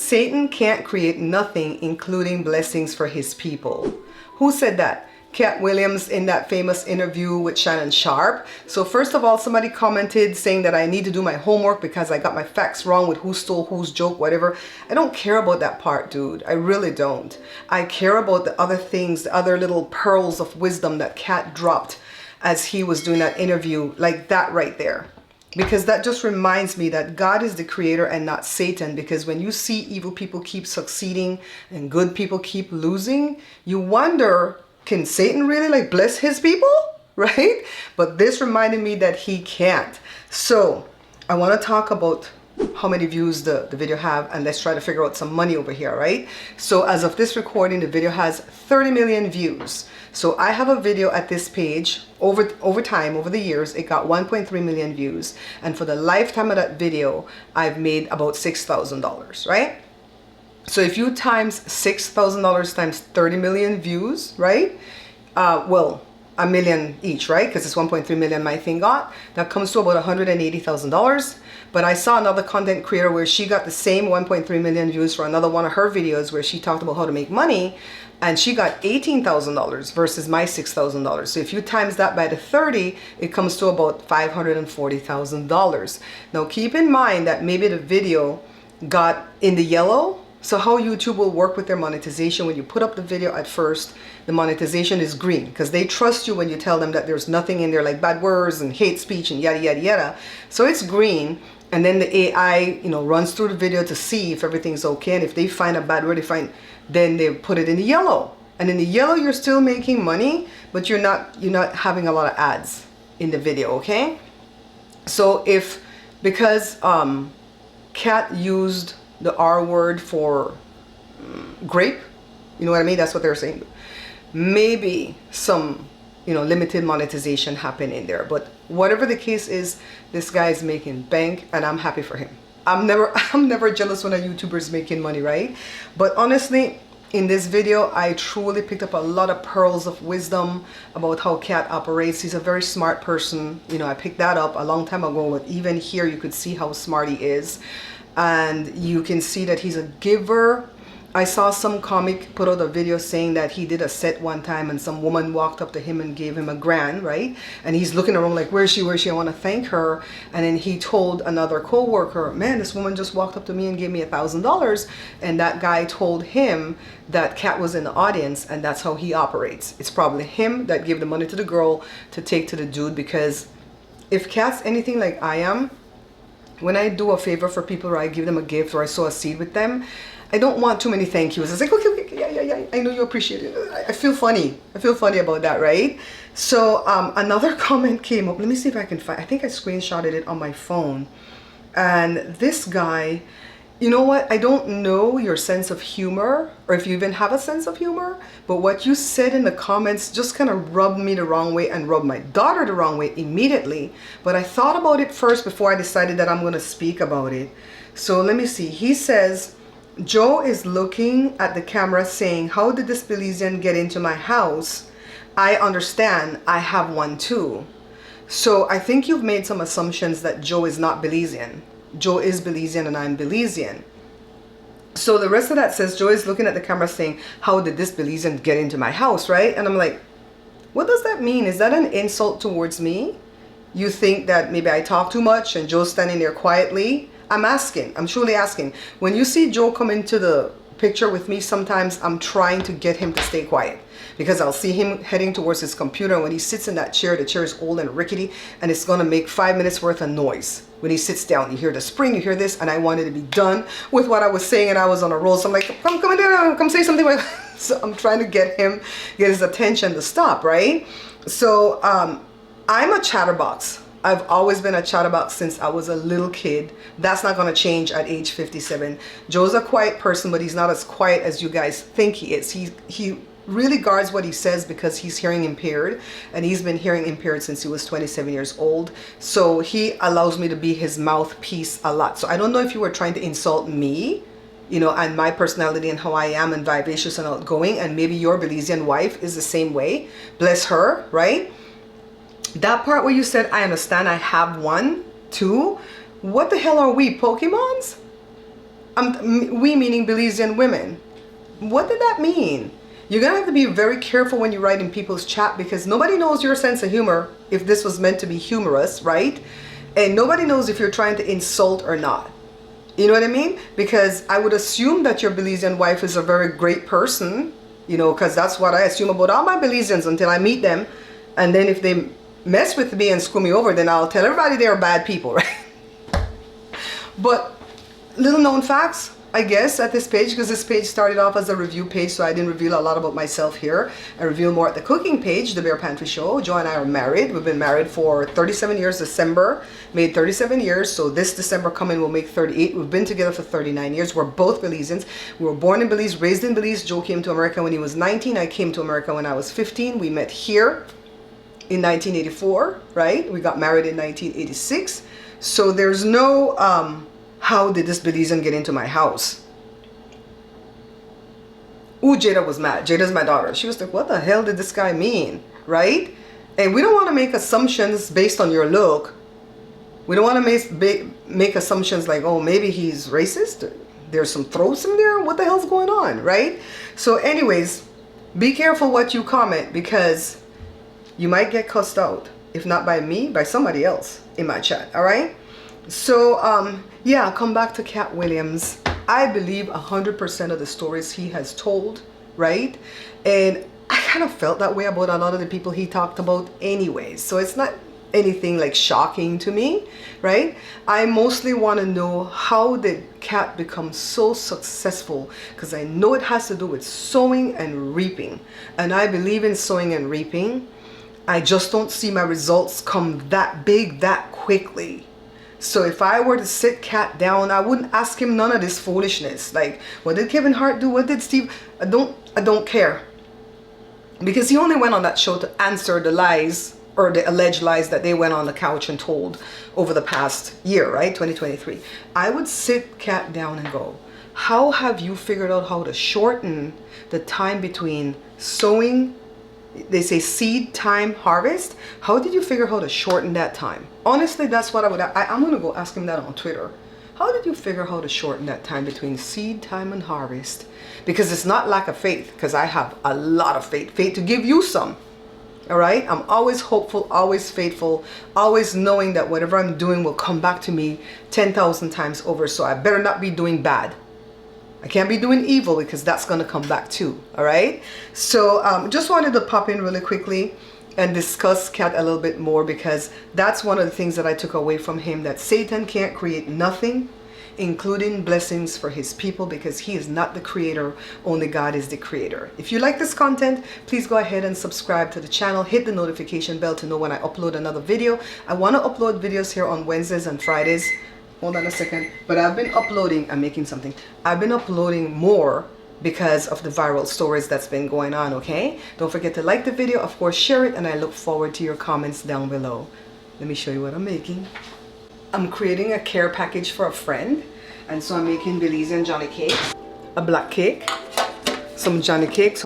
Satan can't create nothing, including blessings for his people. Who said that? Cat Williams in that famous interview with Shannon Sharp. So first of all, somebody commented saying that I need to do my homework because I got my facts wrong with who stole whose joke, whatever. I don't care about that part, dude. I really don't. I care about the other things, the other little pearls of wisdom that Cat dropped as he was doing that interview, like that right there. Because that just reminds me that God is the creator and not Satan. Because when you see evil people keep succeeding and good people keep losing, you wonder, can Satan really like bless his people? Right? But this reminded me that he can't. So I want to talk about how many views the video have, and let's try to figure out some money over here, right? So as of this recording, the video has 30 million views. So I have a video at this page over the years, it got 1.3 million views. And for the lifetime of that video, I've made about $6,000, right? So if you times $6,000 times 30 million views, right? Well, a million each, right? Because it's 1.3 million my thing got. That comes to about $180,000. But I saw another content creator where she got the same 1.3 million views for another one of her videos where she talked about how to make money. And she got $18,000 versus my $6,000. So if you times that by the 30, it comes to about $540,000. Now keep in mind that maybe the video got in the yellow. So how YouTube will work with their monetization, when you put up the video at first, the monetization is green because they trust you when you tell them that there's nothing in there like bad words and hate speech and yada yada yada. So it's green, and then the AI, runs through the video to see if everything's okay, and if they find a bad word, then they put it in the yellow. And in the yellow, you're still making money, but you're not having a lot of ads in the video, okay? So because Cat used the R word for grape, you know what I mean? That's what they're saying. Maybe some, limited monetization happen in there. But whatever the case is, this guy is making bank, and I'm happy for him. I'm never jealous when a YouTuber is making money, right? But honestly, in this video, I truly picked up a lot of pearls of wisdom about how Cat operates. He's a very smart person. I picked that up a long time ago, but even here you could see how smart he is. And you can see that he's a giver. I saw some comic put out a video saying that he did a set one time and some woman walked up to him and gave him $1,000, right? And he's looking around like, where is she? I want to thank her. And then he told another co-worker, man, this woman just walked up to me and gave me $1,000. And that guy told him that Cat was in the audience, and that's how he operates. It's probably him that gave the money to the girl to take to the dude, because if Cat's anything like I am, when I do a favor for people or I give them a gift or I sow a seed with them, I don't want too many thank yous. It's like, okay, yeah, I know you appreciate it. I feel funny. I feel funny about that, right? So another comment came up. Let me see if I can find. I think I screenshotted it on my phone. And this guy, you know what? I don't know your sense of humor, or if you even have a sense of humor, but what you said in the comments just kind of rubbed me the wrong way and rubbed my daughter the wrong way immediately. But I thought about it first before I decided that I'm going to speak about it. So let me see. He says, Joe is looking at the camera saying, how did this Belizean get into my house? I understand. I have one too. So I think you've made some assumptions that Joe is not Belizean. Joe is Belizean and I'm Belizean. So the rest of that says, Joe is looking at the camera saying, how did this Belizean get into my house, right? And I'm like, what does that mean? Is that an insult towards me? You think that maybe I talk too much and Joe's standing there quietly? I'm truly asking. When you see Joe come into the picture with me, sometimes I'm trying to get him to stay quiet, because I'll see him heading towards his computer, and when he sits in that chair, the chair is old and rickety, and it's going to make 5 minutes worth of noise. When he sits down, you hear the spring, you hear this, and I wanted to be done with what I was saying, and I was on a roll. So I'm like, come down, come say something. So I'm trying to get his attention to stop, right? So I'm a chatterbox. I've always been a chatterbox since I was a little kid. That's not going to change at age 57. Joe's a quiet person, but he's not as quiet as you guys think he is. He really guards what he says because he's hearing impaired, and he's been hearing impaired since he was 27 years old. So he allows me to be his mouthpiece a lot. So I don't know if you were trying to insult me, and my personality and how I am and vivacious and outgoing, and maybe your Belizean wife is the same way. Bless her, right? That part where you said, I understand, I have one too. What the hell are we, Pokemons? We meaning Belizean women. What did that mean? You're gonna have to be very careful when you write in people's chat, because nobody knows your sense of humor if this was meant to be humorous, right? And nobody knows if you're trying to insult or not. You know what I mean? Because I would assume that your Belizean wife is a very great person, you know, because that's what I assume about all my Belizeans until I meet them. And then if they mess with me and screw me over, then I'll tell everybody they're bad people, right? But little known facts, I guess, at this page, because this page started off as a review page, so I didn't reveal a lot about myself here. I reveal more at the cooking page, the Bare Pantry Show. Joy and I are married. We've been married for 37 years. December made 37 years, so this December coming will make 38. We've been together for 39 years. We're both Belizeans. We were born in Belize, raised in Belize. Joe came to America when he was 19. I came to America when I was 15. We met here in 1984, right? We got married in 1986. So there's no how did this Belizean get into my house? Ooh, Jada was mad. Jada's my daughter. She was like, what the hell did this guy mean? Right? And we don't want to make assumptions based on your look. We don't want to make assumptions like, oh, maybe he's racist. There's some throats in there. What the hell's going on? Right? So anyways, be careful what you comment, because you might get cussed out. If not by me, by somebody else in my chat. All right? So, yeah, come back to Cat Williams. I believe 100% of the stories he has told, right? And I kind of felt that way about a lot of the people he talked about anyways. So it's not anything like shocking to me, right? I mostly want to know, how did Cat become so successful? Because I know it has to do with sowing and reaping. And I believe in sowing and reaping. I just don't see my results come that big that quickly. So if I were to sit Cat down, I wouldn't ask him none of this foolishness. Like, what did Kevin Hart do? What did Steve? I don't care. Because he only went on that show to answer the lies, or the alleged lies that they went on the couch and told over the past year, right? 2023. I would sit Cat down and go, how have you figured out how to shorten the time between sowing, they say seed time, harvest? How did you figure how to shorten that time? Honestly, that's what I'm going to go ask him that on Twitter. How did you figure how to shorten that time between seed time and harvest? Because it's not lack of faith, because I have a lot of faith to give you some. All right? I'm always hopeful, always faithful, always knowing that whatever I'm doing will come back to me 10,000 times over. So I better not be doing bad. I can't be doing evil, because that's going to come back too. All right. So just wanted to pop in really quickly and discuss Cat a little bit more, because that's one of the things that I took away from him, that Satan can't create nothing, including blessings for his people, because he is not the creator. Only God is the creator. If you like this content, please go ahead and subscribe to the channel. Hit the notification bell to know when I upload another video. I want to upload videos here on Wednesdays and Fridays. Hold on a second. But I've been uploading, I'm making something. I've been uploading more because of the viral stories that's been going on, okay? Don't forget to like the video, of course, share it, and I look forward to your comments down below. Let me show you what I'm making. I'm creating a care package for a friend, and so I'm making Belizean Johnny cake, a black cake, some Johnny cakes.